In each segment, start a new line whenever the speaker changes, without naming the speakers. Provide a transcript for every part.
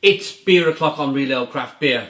It's beer o'clock on Real Ale Craft Beer.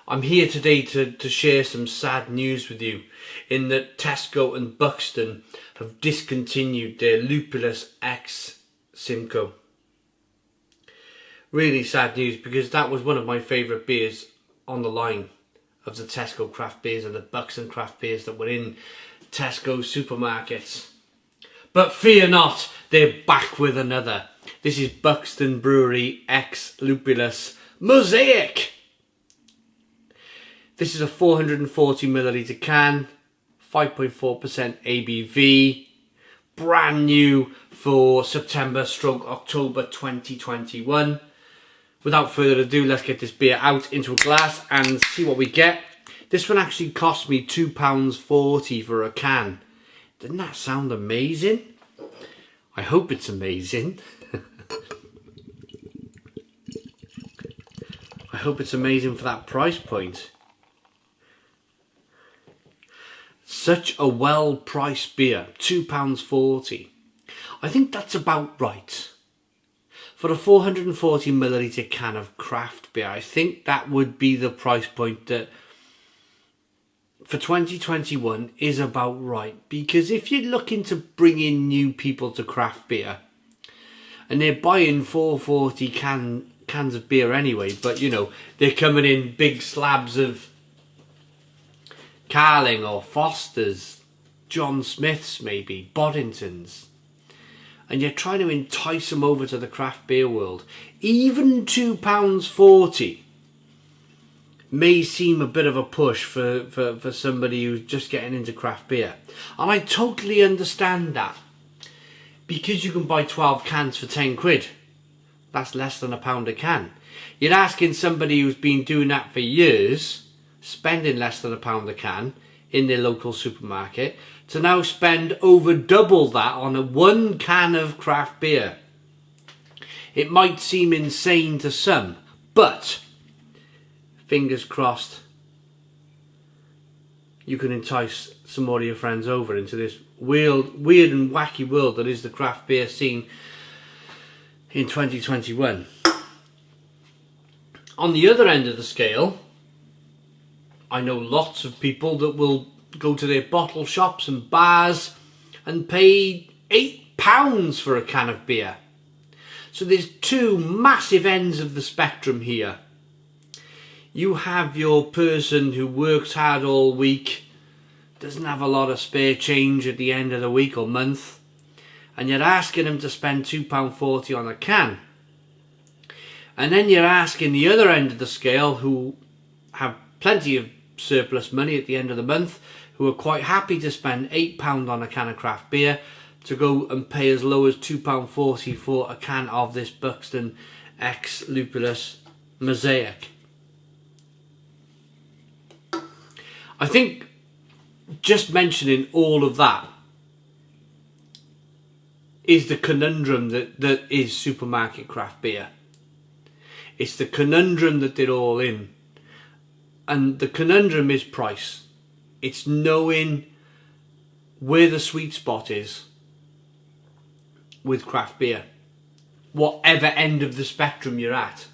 I'm here today to share some sad news with you in that Tesco and Buxton have discontinued their Lupulus X Simcoe. Really sad news, because that was one of my favourite beers on the line of the Tesco craft beers and the Buxton craft beers that were in Tesco supermarkets. But fear not, they're back with another. This is Buxton Brewery X Lupulus Mosaic. This is a 440ml can, 5.4% ABV, brand new for September/October 2021. Without further ado, let's get this beer out into a glass and see what we get. This one actually cost me £2.40 for a can. Doesn't that sound amazing? I hope it's amazing. I hope it's amazing for that price point. Such a well-priced beer, £2.40. I think that's about right. For a 440ml can of craft beer, I think that would be the price point that for 2021 is about right. Because if you're looking to bring in new people to craft beer, and they're buying 440 cans of beer anyway, but you know, they're coming in big slabs of Carling or Foster's, John Smith's maybe, Boddington's, and you're trying to entice them over to the craft beer world, even £2.40 may seem a bit of a push for somebody who's just getting into craft beer. And I totally understand that, because you can buy 12 cans for 10 quid. That's less than £1 a can. You're asking somebody who's been doing that for years, spending less than £1 a can in their local supermarket, to now spend over double that on a one can of craft beer. It might seem insane to some, but fingers crossed you can entice some more of your friends over into this weird and wacky world that is the craft beer scene in 2021. On the other end of the scale, I know lots of people that will go to their bottle shops and bars and pay £8 for a can of beer. So there's two massive ends of the spectrum here. You have your person who works hard all week, doesn't have a lot of spare change at the end of the week or month, and you're asking them to spend £2.40 on a can. And then you're asking the other end of the scale, who have plenty of surplus money at the end of the month, who are quite happy to spend £8 on a can of craft beer, to go and pay as low as £2.40 for a can of this Buxton X Lupulus Mosaic. I think just mentioning all of that is the conundrum that is supermarket craft beer. It's the conundrum that they're all in. And the conundrum is price. It's knowing where the sweet spot is with craft beer, whatever end of the spectrum you're at.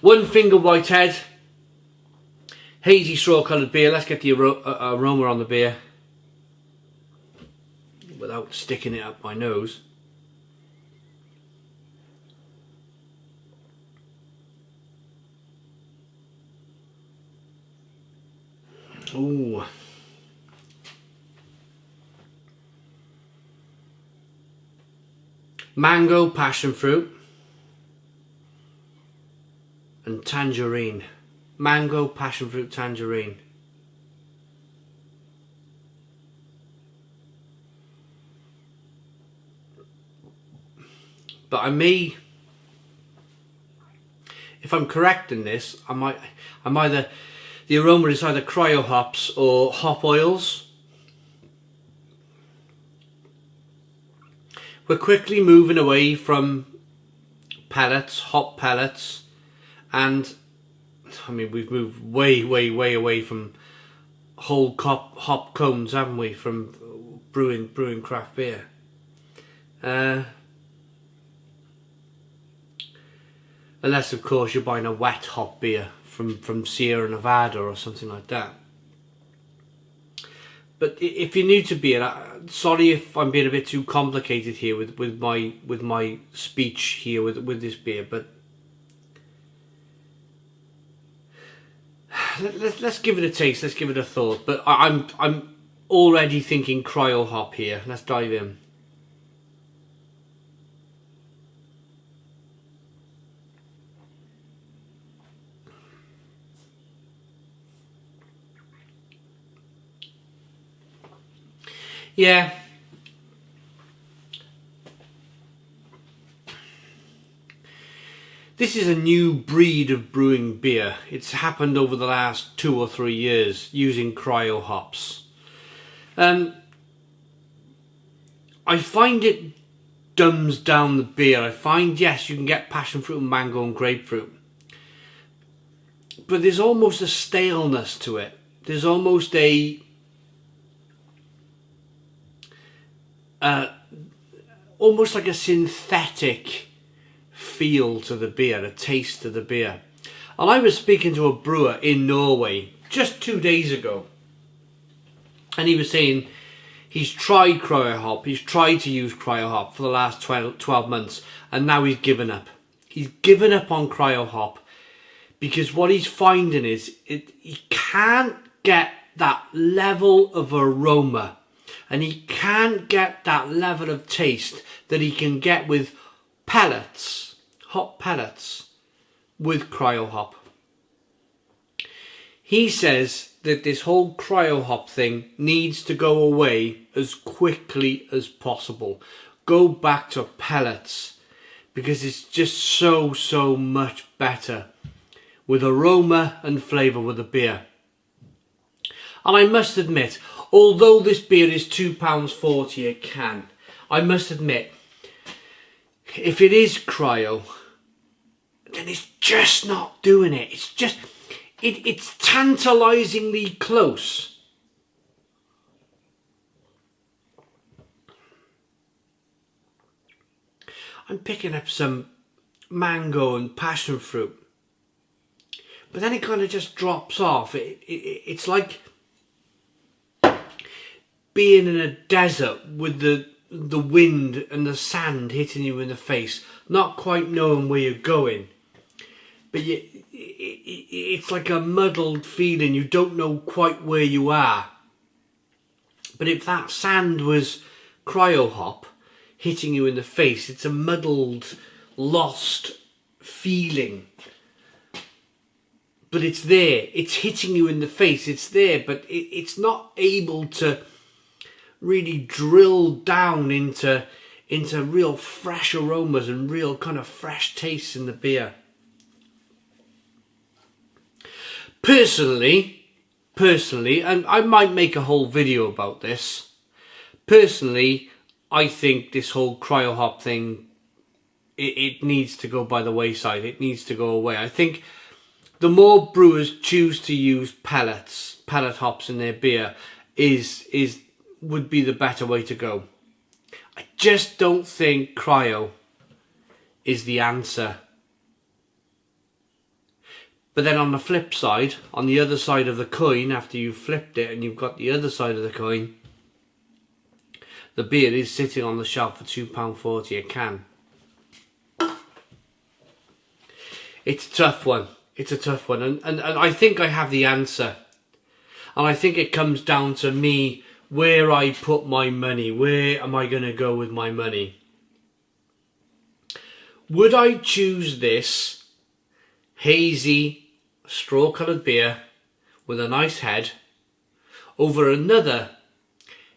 One finger whitehead, hazy straw coloured beer. Let's get the aroma on the beer without sticking it up my nose. Ooh. Mango, passion fruit, and tangerine. Mango, passion fruit, tangerine. But I may, if I'm correct in this, I'm either, the aroma is either cryo hops or hop oils. We're quickly moving away from pellets, hop pellets, and I mean, we've moved way away from whole hop cones, haven't we, from brewing craft beer. Unless, of course, you're buying a wet hop beer from Sierra Nevada or something like that. But if you're new to beer, sorry if I'm being a bit too complicated here with my speech here with this beer, but let's give it a taste. Let's give it a thought. But I'm already thinking cryo hop here. Let's dive in. Yeah. This is a new breed of brewing beer. It's happened over the last 2 or 3 years using cryo hops. I find it dumbs down the beer. I find, yes, you can get passion fruit and mango and grapefruit, but there's almost a staleness to it. There's almost almost like a synthetic feel to the beer, a taste to the beer. And I was speaking to a brewer in Norway just 2 days ago, and he was saying he's tried cryo hop, he's tried to use cryo hop for the last 12 months, and now he's given up. He's given up on cryo hop because what he's finding is he can't get that level of aroma, and he can't get that level of taste that he can get with pellets, hop pellets, with cryo hop. He says that this whole cryo hop thing needs to go away as quickly as possible. Go back to pellets, because it's just so much better with aroma and flavour with the beer. And I must admit, although this beer is £2.40 a can, I must admit, if it is cryo, then it's just not doing it. It's just, it's tantalisingly close. I'm picking up some mango and passion fruit, but then it kind of just drops off. It's like being in a desert with the wind and the sand hitting you in the face, not quite knowing where you're going, but it's like a muddled feeling. You don't know quite where you are. But if that sand was cryo hop hitting you in the face, it's a muddled, lost feeling. But it's there, it's hitting you in the face, it's there, but it's not able to really drill down into real fresh aromas and real kind of fresh tastes in the beer. Personally, and I might make a whole video about this, personally, I think this whole cryo hop thing, it needs to go by the wayside. It needs to go away. I think the more brewers choose to use pellet hops in their beer would be the better way to go. I just don't think cryo is the answer. But then on the flip side, on the other side of the coin, after you've flipped it and you've got the other side of the coin, the beer is sitting on the shelf for £2.40 a can. It's a tough one. It's a tough one. And I think I have the answer. And I think it comes down to me, where I put my money. Where am I going to go with my money? Would I choose this hazy, straw-coloured beer with a nice head over another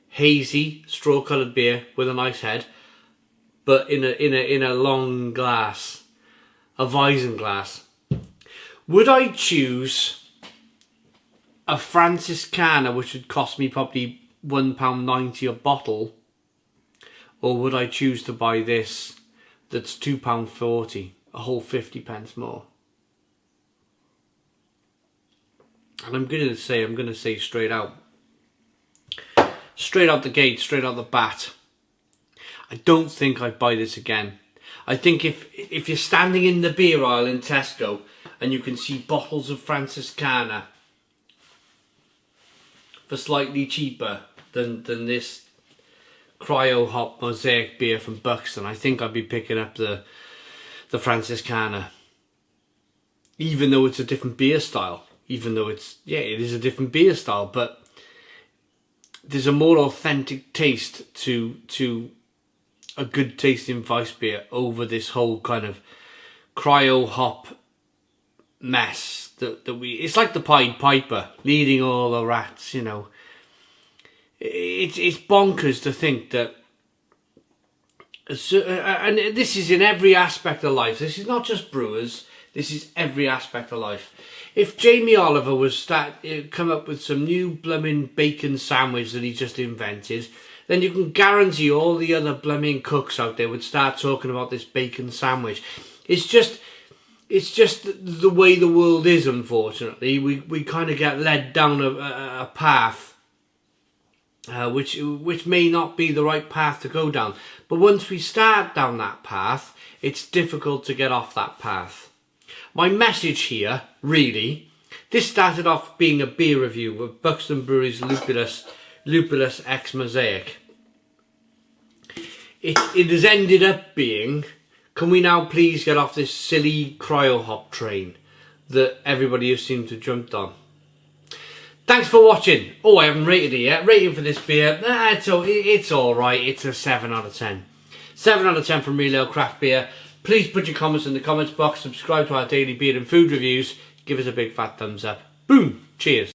hazy, straw-coloured beer with a nice head, but in a long glass, a Weizen glass? Would I choose a Franciscana, which would cost me probably £1.90 a bottle, or would I choose to buy this that's £2.40, a whole 50p more? And I'm going to say straight out the gate, straight out the bat, I don't think I'd buy this again. I think if you're standing in the beer aisle in Tesco and you can see bottles of Franciscana for slightly cheaper than this cryo hop Mosaic beer from Buxton, I think I'd be picking up the Franciscana. Even though it's a different beer style. Even though it is a different beer style, but there's a more authentic taste to a good tasting Weiss beer over this whole kind of cryo hop mess that it's like the Pied Piper leading all the rats, you know. It's bonkers to think that, and this is in every aspect of life. This is not just brewers, this is every aspect of life. If Jamie Oliver was come up with some new blooming bacon sandwich that he just invented, then you can guarantee all the other blooming cooks out there would start talking about this bacon sandwich. It's just the way the world is, unfortunately. We kind of get led down a path which may not be the right path to go down. But once we start down that path, it's difficult to get off that path. My message here, really, this started off being a beer review of Buxton Brewery's Lupulus X Mosaic. It has ended up being, can we now please get off this silly cryo hop train that everybody has seemed to have jumped on? Thanks for watching. Oh, I haven't rated it yet. Rating for this beer, it's alright. It's a 7 out of 10. 7 out of 10 from Real Ale Craft Beer. Please put your comments in the comments box. Subscribe to our daily beer and food reviews. Give us a big fat thumbs up. Boom. Cheers.